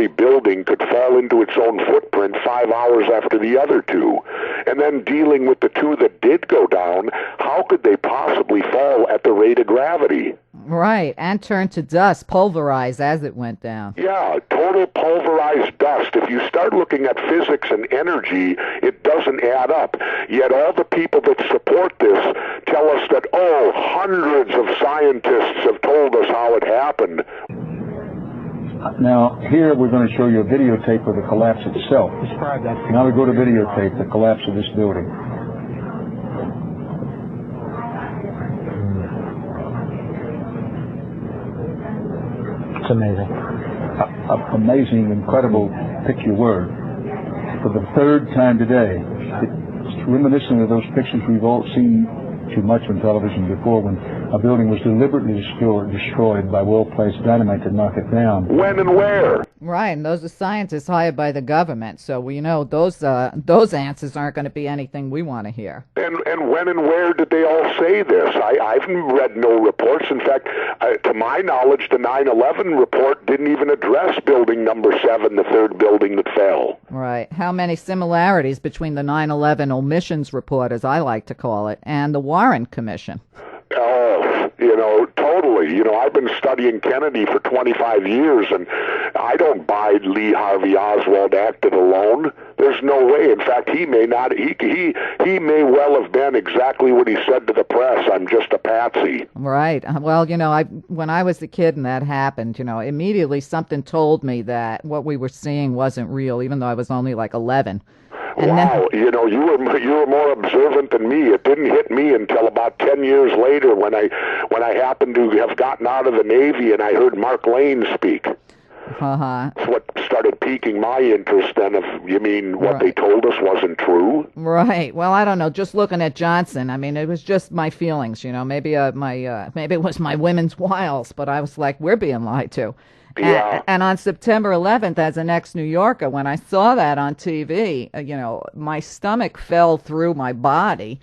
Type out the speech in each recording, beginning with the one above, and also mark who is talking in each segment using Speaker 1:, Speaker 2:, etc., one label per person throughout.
Speaker 1: two-story building could fall into its own footprint 5 hours after the other two. And then dealing with the two that did go down, how could they possibly fall at the rate of gravity?
Speaker 2: Right, and turn to dust, pulverized as it went down.
Speaker 1: Yeah, total pulverized dust. If you start looking at physics and energy, it doesn't add up. Yet all the people that support this tell us that, oh, hundreds of scientists have told us how it happened.
Speaker 3: Now, here we're going to show you a videotape of the collapse itself.
Speaker 4: Describe that.
Speaker 3: Now we go to videotape, the collapse of this building.
Speaker 4: It's amazing.
Speaker 3: Amazing, incredible, pick your word. For the third time today, it's reminiscent of those pictures we've all seen too much on television before, when a building was deliberately destroyed by well-placed dynamite to knock it down.
Speaker 1: When and where?
Speaker 2: Right, and those are scientists hired by the government, so we know those answers aren't going to be anything we want to hear.
Speaker 1: And when and where did they all say this? I've read no reports. In fact, to my knowledge, the 9/11 report didn't even address building number 7, the third building that fell.
Speaker 2: Right. How many similarities between the 9/11 omissions report, as I like to call it, and the Warren Commission?
Speaker 1: Oh, totally. I've been studying Kennedy for 25 years, and I don't buy Lee Harvey Oswald acted alone. There's no way. In fact, he may not. He may well have been exactly what he said to the press. I'm just a patsy.
Speaker 2: Right. Well, when I was a kid and that happened, immediately something told me that what we were seeing wasn't real, even though I was only like 11. And
Speaker 1: wow, you were more observant than me. It didn't hit me until about 10 years later when I happened to have gotten out of the Navy and I heard Mark Lane speak.
Speaker 2: Uh-huh.
Speaker 1: That's what started piquing my interest then, if you mean what they told us wasn't true.
Speaker 2: Right. Well, I don't know. Just looking at Johnson, I mean, it was just my feelings, maybe maybe it was my women's wiles, but I was like, we're being lied to.
Speaker 1: Yeah.
Speaker 2: And on September 11th, as an ex-New Yorker, when I saw that on TV, my stomach fell through my body.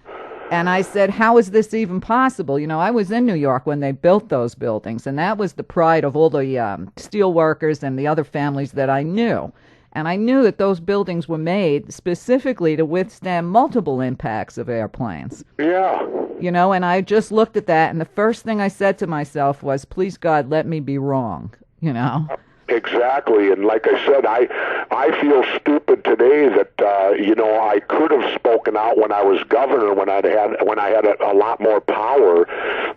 Speaker 2: And I said, how is this even possible? I was in New York when they built those buildings, and that was the pride of all the steel workers and the other families that I knew. And I knew that those buildings were made specifically to withstand multiple impacts of airplanes.
Speaker 1: Yeah.
Speaker 2: And I just looked at that, and the first thing I said to myself was, please, God, let me be wrong.
Speaker 1: Exactly, and like I said, I feel stupid today that I could have spoken out when I was governor, when I had a lot more power,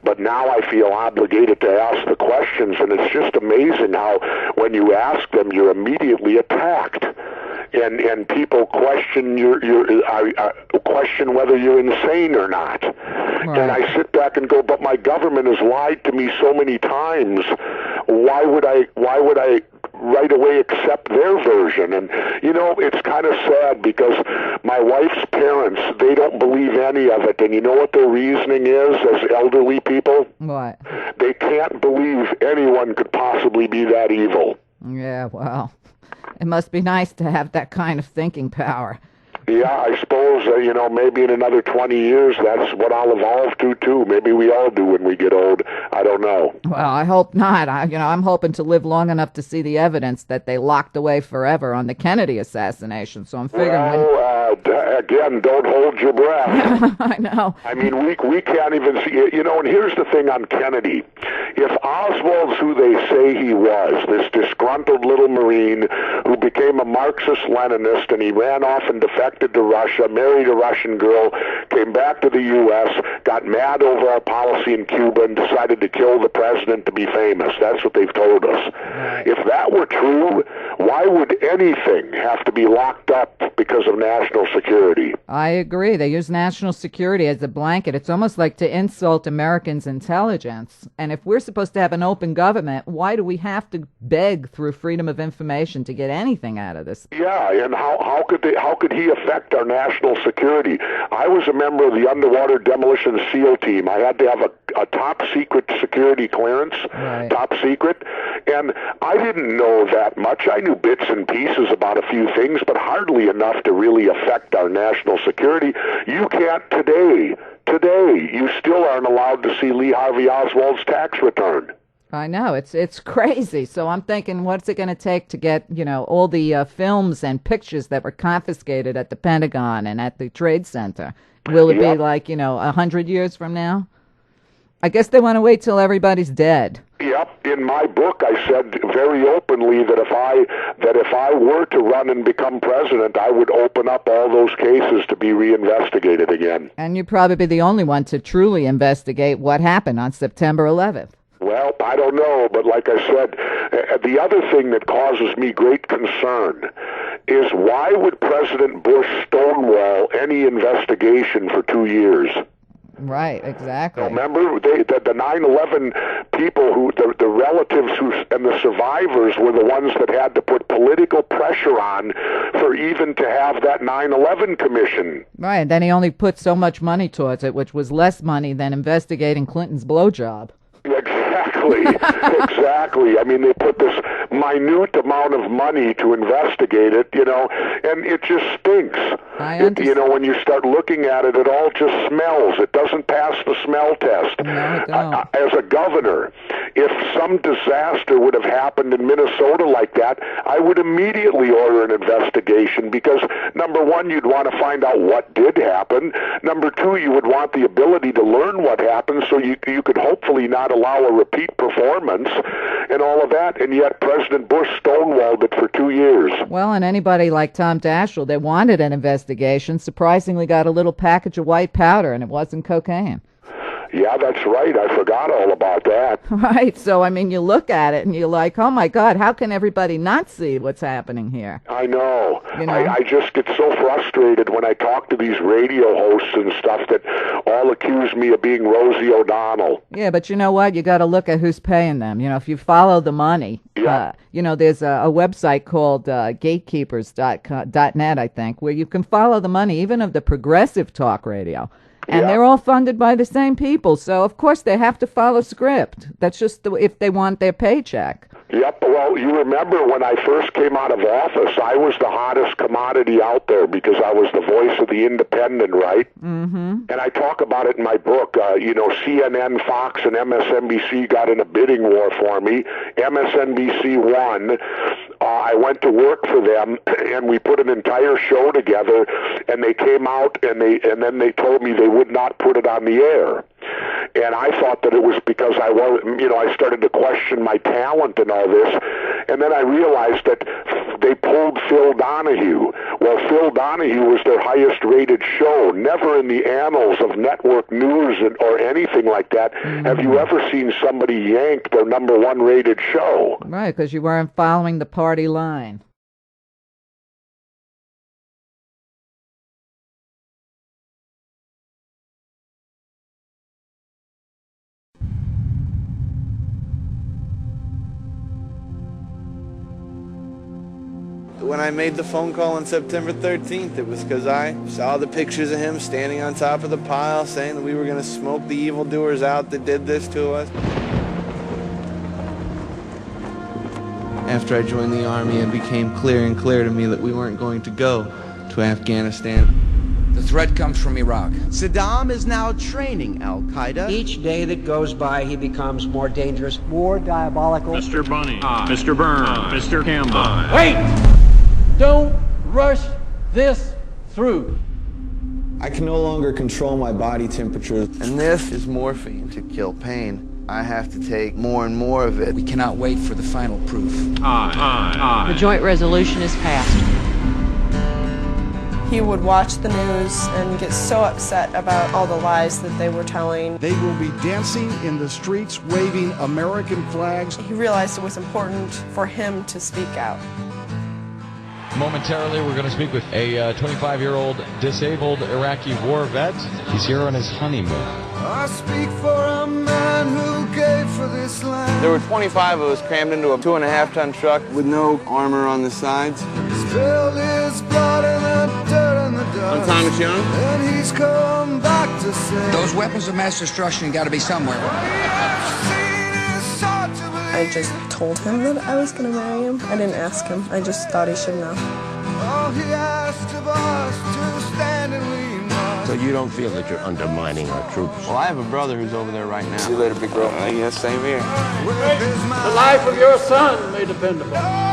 Speaker 1: but now I feel obligated to ask the questions, and it's just amazing how when you ask them, you're immediately attacked. And people question question whether you're insane or not. Right. And I sit back and go, but my government has lied to me so many times. Why would I right away accept their version? And it's kind of sad because my wife's parents, they don't believe any of it. And you know what their reasoning is as elderly people?
Speaker 2: What?
Speaker 1: They can't believe anyone could possibly be that evil.
Speaker 2: Yeah, well, it must be nice to have that kind of thinking power.
Speaker 1: Yeah, I suppose, maybe in another 20 years, that's what I'll evolve to, too. Maybe we all do when we get old. I don't know.
Speaker 2: Well, I hope not. I'm hoping to live long enough to see the evidence that they locked away forever on the Kennedy assassination. So I'm figuring...
Speaker 1: Again, don't hold your breath.
Speaker 2: I know.
Speaker 1: I mean, we can't even see it. And here's the thing on Kennedy. If Oswald's who they say he was, this disgruntled little Marine who became a Marxist-Leninist, and he ran off and defected to Russia, married a Russian girl, came back to the U.S., got mad over our policy in Cuba, and decided to kill the president to be famous. That's what they've told us. Right. If that were true, why would anything have to be locked up because of national security?
Speaker 2: I agree. They use national security as a blanket. It's almost like to insult Americans' intelligence. And if we're supposed to have an open government, why do we have to beg through freedom of information to get anything out of this?
Speaker 1: Yeah, and how could he affect our national security? I was a member of the underwater demolition SEAL team. I had to have a top secret security clearance, right. Top secret, and I didn't know that much. I knew bits and pieces about a few things, but hardly enough to really affect our national security. You can't today. Today, you still aren't allowed to see Lee Harvey Oswald's tax return.
Speaker 2: I know, it's crazy. So I'm thinking, what's it going to take to get, all the films and pictures that were confiscated at the Pentagon and at the Trade Center? Will it be like, 100 years from now? I guess they want to wait till everybody's dead.
Speaker 1: Yep. In my book, I said very openly that if I were to run and become president, I would open up all those cases to be reinvestigated again.
Speaker 2: And you'd probably be the only one to truly investigate what happened on September 11th.
Speaker 1: Well, I don't know, but like I said, the other thing that causes me great concern is why would President Bush stonewall any investigation for 2 years?
Speaker 2: Right, exactly.
Speaker 1: Remember, the 9/11 people, the relatives and the survivors were the ones that had to put political pressure on for even to have that 9/11 commission.
Speaker 2: Right, and then he only put so much money towards it, which was less money than investigating Clinton's blowjob.
Speaker 1: Exactly. I mean, they put this minute amount of money to investigate it, and it just stinks.
Speaker 2: I understand.
Speaker 1: When you start looking at it, it all just smells. It doesn't pass the smell test.
Speaker 2: No, it don't.
Speaker 1: As a governor, if some disaster would have happened in Minnesota like that, I would immediately order an investigation because, number one, you'd want to find out what did happen. Number two, you would want the ability to learn what happened so you could hopefully not allow a repeat performance and all of that, and yet President Bush stonewalled it for 2 years.
Speaker 2: Well, and anybody like Tom Daschle that wanted an investigation surprisingly got a little package of white powder, and it wasn't cocaine.
Speaker 1: Yeah, that's right. I forgot all about that.
Speaker 2: Right. So, I mean, you look at it and you're like, oh, my God, how can everybody not see what's happening here?
Speaker 1: I know. I just get so frustrated when I talk to these radio hosts and stuff that all accuse me of being Rosie O'Donnell.
Speaker 2: Yeah, but you know what? You got to look at who's paying them. If you follow the money, there's a website called gatekeepers.net, I think, where you can follow the money, even of the progressive talk radio. And they're all funded by the same people. So, of course, they have to follow script. That's just if they want their paycheck.
Speaker 1: Yep. Well, you remember when I first came out of office, I was the hottest commodity out there because I was the voice of the independent, right? Mm-hmm. And I talk about it in my book. CNN, Fox, and MSNBC got in a bidding war for me. MSNBC won. I went to work for them, and we put an entire show together, and they came out, and then they told me they would not put it on the air. And I thought that it was because I started to question my talent and all this, and then I realized that they pulled Phil Donahue. Well, Phil Donahue was their highest-rated show. Never in the annals of network news or anything like that have you ever seen somebody yank their number one rated show.
Speaker 2: Right, because you weren't following the party line.
Speaker 5: When I made the phone call on September 13th, it was because I saw the pictures of him standing on top of the pile saying that we were going to smoke the evildoers out that did this to us. After I joined the Army, it became clear to me that we weren't going to go to Afghanistan.
Speaker 6: The threat comes from Iraq.
Speaker 7: Saddam is now training Al-Qaeda.
Speaker 8: Each day that goes by, he becomes more dangerous, more diabolical.
Speaker 9: Mr. Bunny, Mr. Byrne, Mr. Campbell.
Speaker 8: Wait! Don't rush this through.
Speaker 5: I can no longer control my body temperature. And this is morphine to kill pain. I have to take more and more of it.
Speaker 6: We cannot wait for the final proof.
Speaker 10: The joint resolution is passed.
Speaker 11: He would watch the news and get so upset about all the lies that they were telling.
Speaker 12: They will be dancing in the streets, waving American flags.
Speaker 11: He realized it was important for him to speak out.
Speaker 13: Momentarily, we're going to speak with a 25-year-old disabled Iraqi war vet. He's here on his honeymoon.
Speaker 14: I speak for a man who gave for this land.
Speaker 5: There were 25 of us crammed into a 2.5-ton truck with no armor on the sides.
Speaker 14: Spilled his blood in the dirt and the dust.
Speaker 5: I'm Thomas Young.
Speaker 14: And he's come back to say,
Speaker 6: those weapons of mass destruction got to be somewhere.
Speaker 11: I just told him that I was going to marry him. I didn't ask him. I just thought he should know.
Speaker 14: All he asked of us to stand and we must.
Speaker 15: So you don't feel that you're undermining our troops?
Speaker 5: Well, I have a brother who's over there right now. See you later, big bro. Yes, same here.
Speaker 9: The life of your son may depend upon it.